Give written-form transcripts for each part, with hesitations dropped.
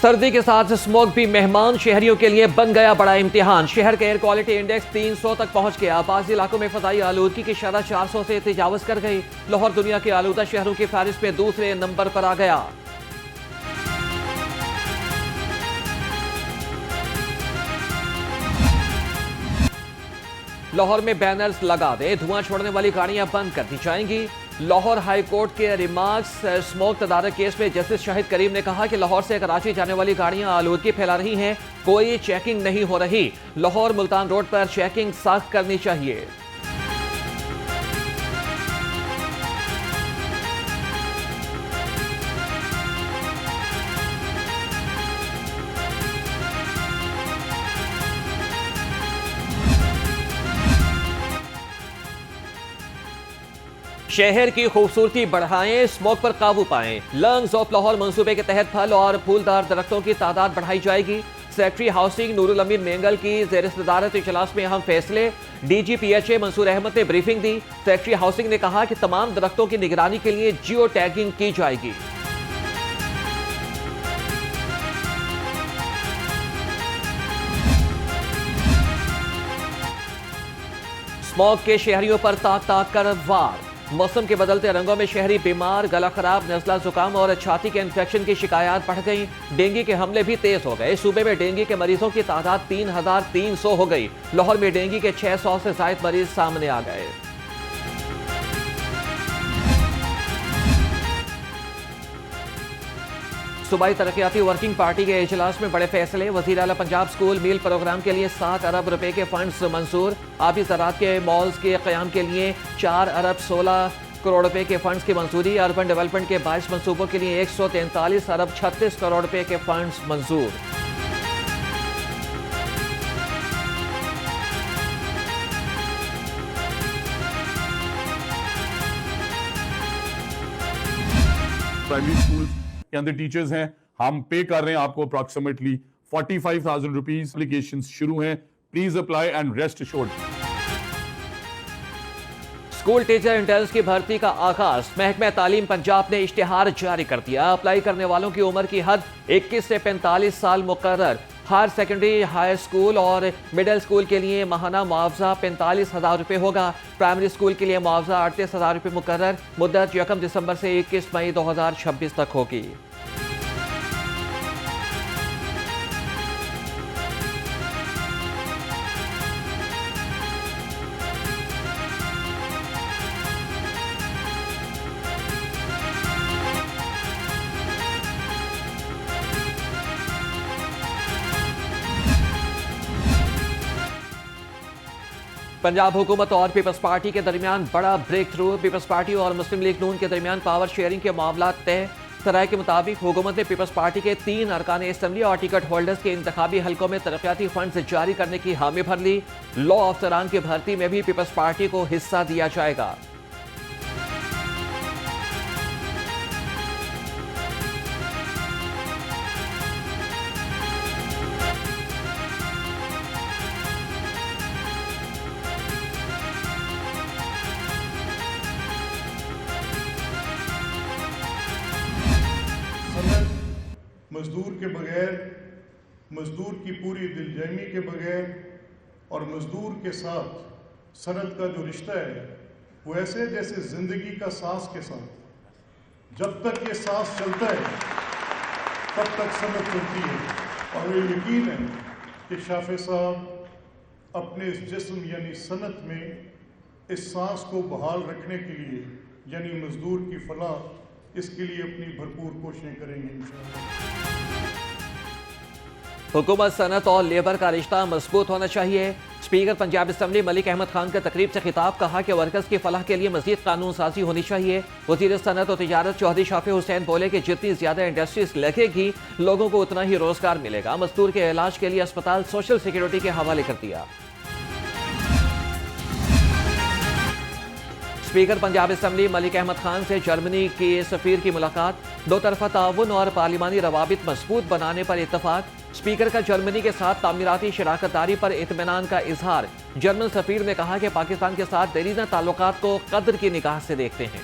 सर्दी के साथ स्मॉग भी मेहमान शहरियों के लिए बन गया बड़ा इम्तिहान। शहर का एयर क्वालिटी इंडेक्स 300 तक पहुंच गया। बाज़ इलाकों में फ़ज़ाई आलूदगी की शरह 400 से तजावज़ कर गई। लाहौर दुनिया के आलूदा शहरों की फहरिस्त में दूसरे नंबर पर आ गया। लाहौर में बैनर्स लगा दे, धुआं छोड़ने वाली गाड़ियां बंद कर दी जाएंगी। लाहौर हाई कोर्ट के रिमार्क्स स्मोक तदारक केस में जस्टिस शाहिद करीम ने कहा कि लाहौर से कराची जाने वाली गाड़ियां आलूदगी फैला रही हैं, कोई चेकिंग नहीं हो रही। लाहौर मुल्तान रोड पर चेकिंग सख्त करनी चाहिए। शहर की खूबसूरती बढ़ाएं, स्मोक पर काबू पाएं। लंग्स ऑफ लाहौर मंसूबे के तहत फल और फूलदार दरख्तों की तादाद बढ़ाई जाएगी। सेक्रेटरी हाउसिंग नूरुल अमीन मेंगल की ज़ेर सदारत इजलास में अहम फैसले। DGPHA मंसूर अहमद ने ब्रीफिंग दी। सेक्रेटरी हाउसिंग ने कहा कि तमाम दरख्तों की निगरानी के लिए जियो टैगिंग की जाएगी। स्मॉग के शहरियों पर ताक ताक कर वार। मौसम के बदलते रंगों में शहरी बीमार, गला खराब, नज़ला जुकाम और छाती के इंफेक्शन की शिकायत बढ़ गई। डेंगू के हमले भी तेज हो गए। सूबे में डेंगू के मरीजों की तादाद 3300 हो गई। लाहौर में डेंगू के 600 से ज्यादा मरीज सामने आ गए। सूबाई तरक्याती वर्किंग पार्टी के इजलास में बड़े फैसले। वज़ीर आला पंजाब स्कूल मील प्रोग्राम के लिए 7 अरब रुपए के फंड्स मंजूर। आबी ज़राअत के मॉल्स के क़याम के लिए 4 अरब 16 करोड़ रुपए के फंड्स की मंजूरी। अर्बन डेवलपमेंट के 22 मनसूबों के लिए 143 अरब 36 करोड़ रुपए के फंड्स मंजूर। प्राइमरी स्कूल के अंदर टीचर्स हैं, हम पे कर रहे हैं आपको अप्रॉक्सीमेटली 45,000 रुपीज। एप्लीकेशन शुरू हैं, please apply and rest assured. School teacher interns की भर्ती का आगाज। महकमा तालीम पंजाब ने इश्तिहार जारी कर दिया। अप्लाई करने वालों की उम्र की हद 21 से 45 साल मुकर्रर। हायर सेकेंडरी, हाई स्कूल और मिडिल स्कूल के लिए माहाना मुआवजा 45,000 रुपये होगा। प्राइमरी स्कूल के लिए मुआवजा 38,000 रुपये मुकर्रर। मुद्दत 1 दिसंबर से 21 मई 2026 तक होगी। पंजाब हुकूमत और पीपल्स पार्टी के दरमियान बड़ा ब्रेक थ्रू। पीपल्स पार्टी और मुस्लिम लीग नून के दरमियान पावर शेयरिंग के मामला तय। सराय के मुताबिक हुकूमत ने पीपल्स पार्टी के 3 अरकान असम्बली और टिकट होल्डर्स के इंतखाबी हलकों में तरक्याती फंड जारी करने की हामी भर ली। लॉ अफसरान की भर्ती में भी पीपल्स पार्टी को हिस्सा दिया जाएगा। मजदूर के बगैर, मजदूर की पूरी दिलजमी के बगैर और मजदूर के साथ सनत का जो रिश्ता है वो ऐसे जैसे ज़िंदगी का सांस के साथ। जब तक ये सांस चलता है तब तक सनत चलती है। और ये यकीन है कि शाफे साहब अपने इस जिस्म यानी सनत में इस सांस को बहाल रखने के लिए यानी मजदूर की फलाह, इसके लिए अपनी भरपूर कोशिशें करेंगे इंशाअल्लाह। हुकूमत, सनत और लेबर का रिश्ता मजबूत होना चाहिए। स्पीकर पंजाब असम्बली मलिक अहमद खान का तकरीब से खिताब। कहा कि वर्कर्स की फलाह के लिए मजीद कानून साजी होनी चाहिए। वज़ीर सनत और तिजारत चौधरी शाफी हुसैन बोले कि जितनी ज्यादा इंडस्ट्रीज लगेगी लोगों को उतना ही रोजगार मिलेगा। मजदूर के इलाज के लिए अस्पताल सोशल सिक्योरिटी के हवाले कर दिया। स्पीकर पंजाब असम्बली मलिक अहमद खान से जर्मनी के सफीर की मुलाकात। दो तरफा ताउन और पार्लिमानी रवाबित मजबूत बनाने पर इत्तफाक। स्पीकर का जर्मनी के साथ तामीराती शराकतदारी पर इत्मीनान का इजहार। जर्मन सफीर ने कहा कि पाकिस्तान के साथ दरीना ताल्लुकात को कद्र की निगाह से देखते हैं।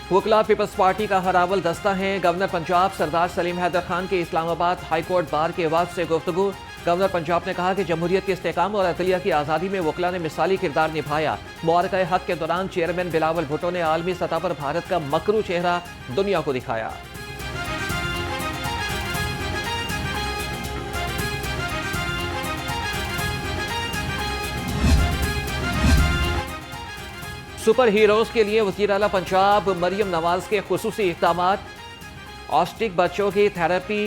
वकला पीपल्स पार्टी का हरावल दस्ता है। गवर्नर पंजाब सरदार सलीम हैदर खान के इस्लामाबाद हाईकोर्ट बार के वक्त से गुफ्तगू। गवर्नर पंजाब ने कहा कि जमहूरियत के इस्तेकाम और अदलिया की आज़ादी में वकला ने मिसाली किरदार निभाया। मुआरका हक के दौरान चेयरमैन बिलावल भुट्टो ने आलमी सतह पर भारत का मकरू चेहरा दुनिया को दिखाया। सुपर हीरोज के लिए वज़ीर आला पंजाब मरियम नवाज के खुसूसी इक़दामात। ऑस्टिक बच्चों की थेरेपी,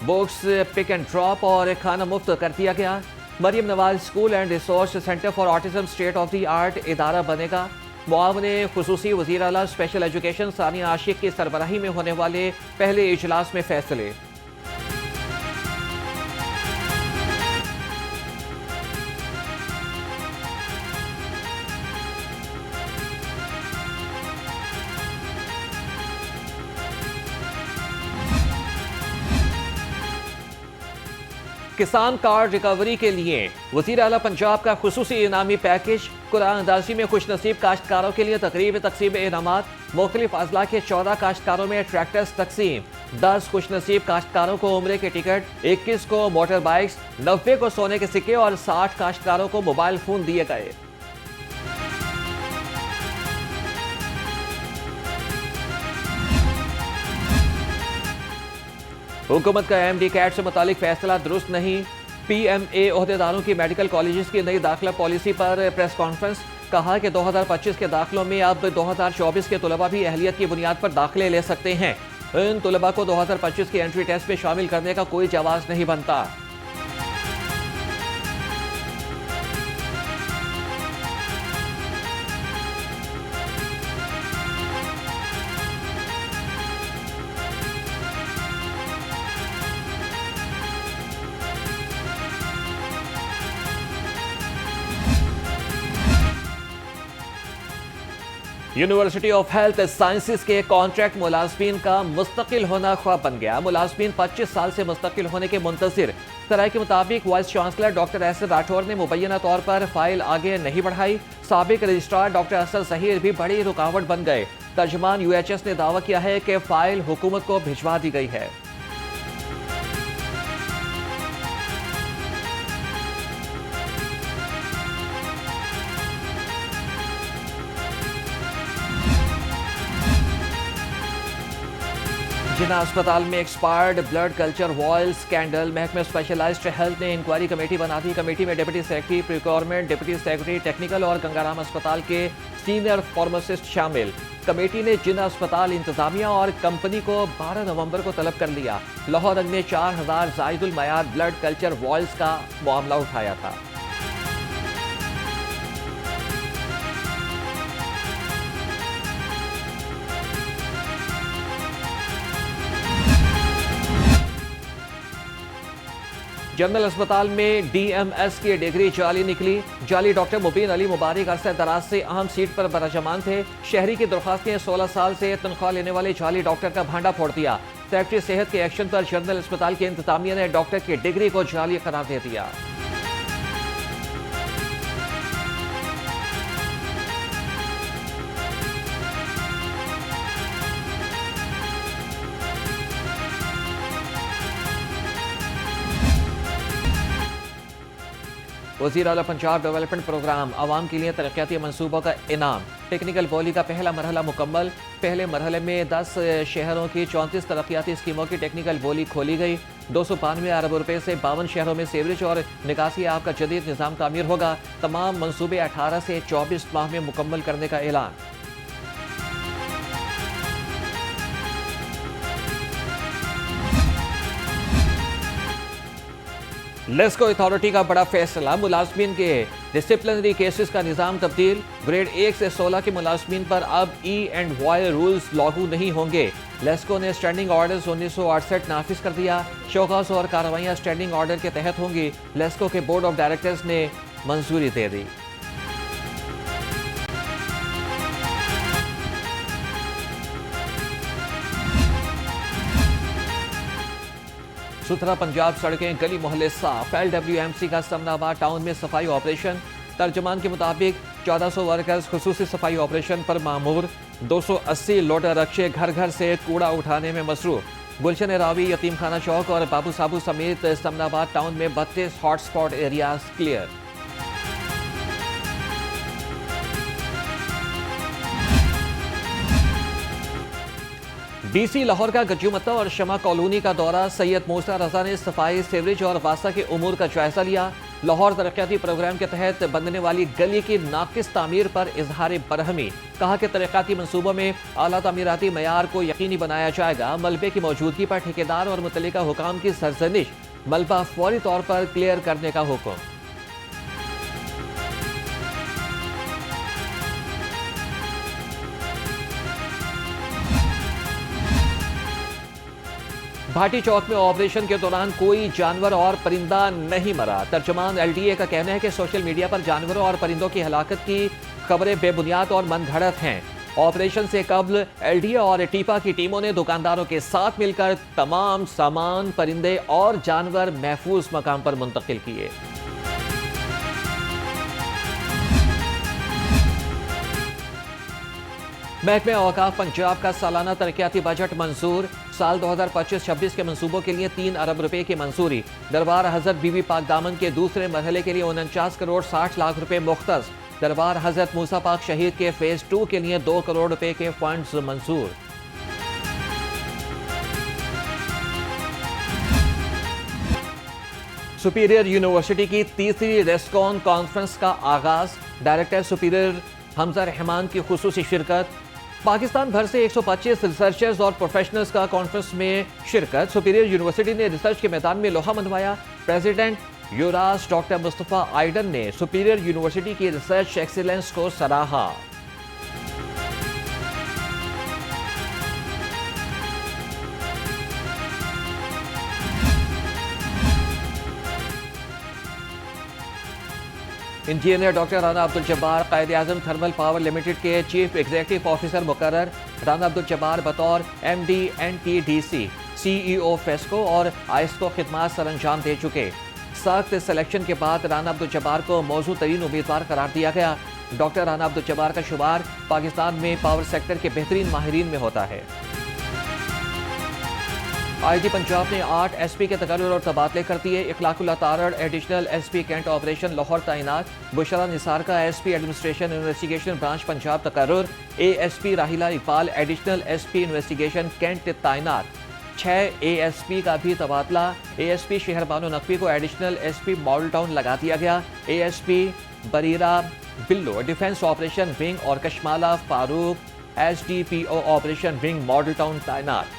बुक्स पिक एंड ड्रॉप और खाना मुफ्त कर दिया गया। Maryam Nawaz school and resource centre for autism state of the art इदारा बनेगा। मुआवने खुसूसी वज़ीर आला स्पेशल एजुकेशन सानिया आशिक की सरबराही में होने वाले पहले इजलास में फैसले। किसान कार्ड रिकवरी के लिए वज़ीर आला पंजाब का खुसूसी इनामी पैकेज। कुरान अंदाजी में खुशनसीब काश्तकारों के लिए तकरीब तकसीम इनामात। मुख्तलिफ अजला के 14 काश्तकारों में ट्रैक्टर्स तकसीम। 10 खुशनसीब काश्तकारों को उम्रे के टिकट, 21 को मोटर बाइक्स, 90 को सोने के सिक्के और 60 काश्तकारों को मोबाइल फोन दिए गए। हुकूमत का एमडी कैट से मुतालिक फैसला दुरुस्त नहीं। पीएमए ओहदेदारों की मेडिकल कॉलेजेस की नई दाखिला पॉलिसी पर प्रेस कॉन्फ्रेंस। कहा कि 2025 के दाखिलों में अब 2024 के तलबा भी अहलियत की बुनियाद पर दाखिले ले सकते हैं। इन तलबा को 2025 के एंट्री टेस्ट में शामिल करने का कोई जवाब नहीं बनता। यूनिवर्सिटी ऑफ हेल्थ साइंसेज के कॉन्ट्रैक्ट मुलाजमीन का मुस्तकिल होना ख्वाब बन गया। मुलाजमीन 25 साल से मुस्तकिल होने के मुंतजिर। सराय के मुताबिक vice chancellor doctor S Rathore ने मुबैना तौर पर फाइल आगे नहीं बढ़ाई। साबिक रजिस्ट्रार डॉक्टर असद जहीर भी बड़ी रुकावट बन गए। तर्जमान यूएचएस ने दावा किया है कि फाइल हुकूमत को भिजवा दी गई है। जिना अस्पताल में expired blood culture vial scandal. महकमे स्पेशलाइज्ड हेल्थ ने इंक्वायरी कमेटी बना दी। कमेटी में deputy secretary procurement, deputy secretary technical और गंगाराम अस्पताल के सीनियर फार्मासिस्ट शामिल। कमेटी ने जिना अस्पताल इंतजामिया और कंपनी को 12 नवंबर को तलब कर लिया। लाहौर रंग ने 4000 जायदुल मयार ब्लड कल्चर वॉयल्स का मामला उठाया था। जनरल अस्पताल में डीएमएस की डिग्री जाली निकली। जाली डॉक्टर मुबीन अली मुबारक अरसे दराज से अहम सीट पर बराजमान थे। शहरी की दरख्वास्त ने 16 साल से तनख्वाह लेने वाले जाली डॉक्टर का भांडा फोड़ दिया। सेक्रेटरी सेहत के एक्शन पर जनरल अस्पताल के इंतजामिया ने डॉक्टर की डिग्री को जाली करार दे दिया। वज़ीर आला पंजाब डेवलपमेंट प्रोग्राम आवाम के लिए तरक्याती मनसूबों का इनाम। टेक्निकल बोली का पहला मरहला मुकम्मल। पहले मरहले में 10 शहरों की 34 तरक्याती स्कीमों की टेक्निकल बोली खोली गई। 292 अरब रुपए से 52 शहरों में सीवरेज और निकासी आब का जदीद निज़ाम तामीर होगा। तमाम मनसूबे 18 से 24 माह में मुकम्मल करने का ऐलान। लेस्को अथॉरिटी का बड़ा फैसला। मुलाजमीन के डिसिप्लिनरी केसेस का निज़ाम तब्दील। ग्रेड 1 से 16 के मुलाजमीन पर अब E&Y रूल्स लागू नहीं होंगे। लेस्को ने स्टैंडिंग ऑर्डर्स 1968 नाफिज कर दिया। शोकस और कार्रवाइयाँ स्टैंडिंग ऑर्डर के तहत होंगी। लेस्को के बोर्ड ऑफ डायरेक्टर्स ने मंजूरी दे दी। सुथरा पंजाब सड़कें गली मोहल्ले साफ। LWMC का समनाबाद टाउन में सफाई ऑपरेशन। तर्जमान के मुताबिक 1400 वर्कर्स खुसूसी सफाई ऑपरेशन पर मामूर। 280 लोटर रक्षे घर घर से कूड़ा उठाने में मसरूफ। गुलशन रावी, यतीम खाना चौक और बाबू साबू समेत समनाबाद टाउन में 32 hotspot areas clear. DC Lahore का गज्जूमत्ता और शमा कॉलोनी का दौरा। सैयद मूसा रजा ने सफाई, सीवरेज और वासा के उमूर का जायजा लिया। लाहौर तरक्याती प्रोग्राम के तहत बनने वाली गली की नाकिस तामीर पर इजहार बरहमी। कहा कि तरक्याती मंसूबों में आला तामीराती मयार को यकीनी बनाया जाएगा। मलबे की मौजूदगी पर ठेकेदार और मुतल्लिका हुकाम की सरजनिश। मलबा फौरी तौर पर क्लियर करने का हुक्म। भाटी चौक में ऑपरेशन के दौरान कोई जानवर और परिंदा नहीं मरा। तर्जुमान एलडीए का कहना है कि सोशल मीडिया पर जानवरों और परिंदों की हलाकत की खबरें बेबुनियाद और मनगढ़ंत हैं। ऑपरेशन से कबल एलडीए और टीपा की टीमों ने दुकानदारों के साथ मिलकर तमाम सामान, परिंदे और जानवर महफूज मकाम पर मुंतकिल किए। महकमे औकाफ पंजाब का सालाना तरक्याती बजट मंजूर। साल 2025-26 के मंसूबों के लिए 3 अरब रुपए की मंजूरी। दरबार हजरत बीबी पाक दामन के दूसरे मरहले के लिए 49 करोड़ 60 लाख रुपए मुख्तस। दरबार हजरत मूसा पाक शहीद के फेज 2 के लिए 2 करोड़ रुपए के फंड्स मंजूर। सुपीरियर यूनिवर्सिटी की तीसरी रेस्कॉन कॉन्फ्रेंस का आगाज। डायरेक्टर सुपीरियर हमजा रहमान की खुसूसी शिरकत। पाकिस्तान भर से 125 रिसर्चर्स और प्रोफेशनल्स का कॉन्फ्रेंस में शिरकत। सुपीरियर यूनिवर्सिटी ने रिसर्च के मैदान में लोहा मनवाया। प्रेसिडेंट यूरास डॉक्टर मुस्तफा आइडन ने सुपीरियर यूनिवर्सिटी की रिसर्च एक्सीलेंस को सराहा। इंजीनियर डॉक्टर राना अब्दुल जब्बार कायदे आजम थर्मल पावर लिमिटेड के चीफ एग्जीक्यूटिव ऑफिसर मुकर्रर। राना अब्दुल जब्बार बतौर MD NTDC CEO फेस्को और आइस्को खिदमात सर अंजाम दे चुके। सख्त सिलेक्शन के बाद राना अब्दुल जब्बार को मौजूद तरीन उम्मीदवार करार दिया गया। डॉक्टर राना अब्दुल जब्बार का शुमार पाकिस्तान में पावर सेक्टर के बेहतरीन माहिरीन में होता है। IG पंजाब ने 8 SP के तकर्रुर और तबादले कर दिए। Ikhlaqullah Tarar additional SP cantt operation Lahore तैनात। बुशरा निसार का SP administration investigation branch Punjab तकर्रुर। ASP Rahila Iqbal additional SP investigation cantt तैनात। 6 ASP का भी तबादला। ASP शहर बानो नकवी को एडिशनल SP मॉडल टाउन लगा दिया गया। ASP बरीरा बिल्लो डिफेंस ऑपरेशन विंग और Kashmala Farooq SDPO operation wing model town तैनात।